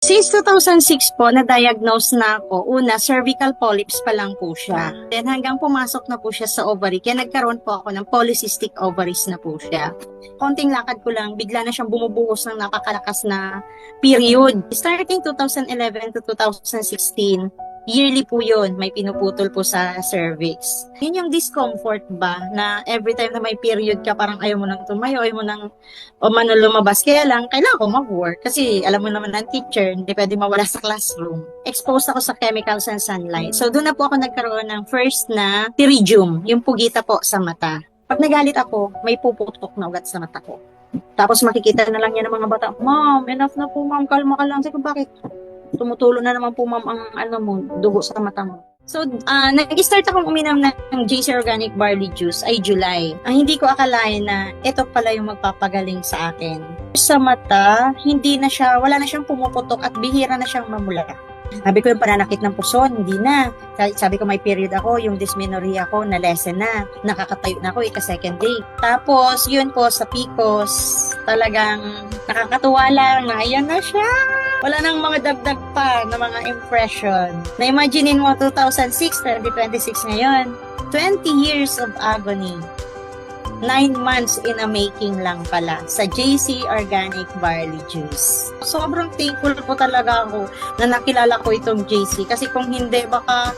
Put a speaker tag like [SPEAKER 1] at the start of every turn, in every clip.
[SPEAKER 1] Since 2006 po, na-diagnose na ako. Una, cervical polyps pa lang po siya. Then hanggang pumasok na po siya sa ovary, kaya nagkaroon po ako ng polycystic ovaries na po siya. Konting lakad ko lang, bigla na siyang bumubuhos ng napakalakas na period. Starting 2011 to 2016, yearly po yun, may pinuputol po sa cervix. Yun yung discomfort ba, na every time na may period ka, parang ayaw mo nang tumayo, ayaw mo nang lumabas. Kaya lang, kailangan ko mag-work. Kasi alam mo naman ang teacher, hindi pwede mawala sa classroom. Exposed ako sa chemicals and sunlight. So doon na po ako nagkaroon ng first na pterygium, yung pugita po sa mata. Pag nagalit ako, may puputok na ugat sa mata ko. Tapos makikita na lang yan ng mga bata, "Ma'am, enough na po ma'am, kalma ka lang." Sabi ko, bakit? Tumutulo na naman po ma'am ang dugo sa mata mo. So, nag-start akong uminom ng JC Organic Barley Juice ay July. Ang hindi ko akalain na ito pala yung magpapagaling sa akin. Sa mata, wala na siyang pumuputok at bihira na siyang mamula. Sabi ko yung pananakit ng puso, hindi na. Sabi ko may period ako, yung dysmenorrhea ko na lessen na. Nakakatayo na ako second day. Tapos, yun po sa PCOS, talagang nakakatuwa lang na ayan na siya. Wala nang mga dagdag pa na mga impression. Na-imaginein mo 2006, 2026 ngayon. 20 years of agony. 9 months in a making lang pala sa JC Organic Barley Juice. Sobrang thankful po talaga ako na nakilala ko itong JC kasi kung hindi baka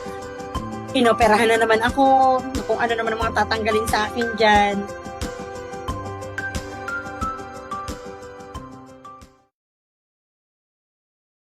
[SPEAKER 1] inoperahan na naman ako, kung ano naman ang mga tatanggalin sa akin dyan.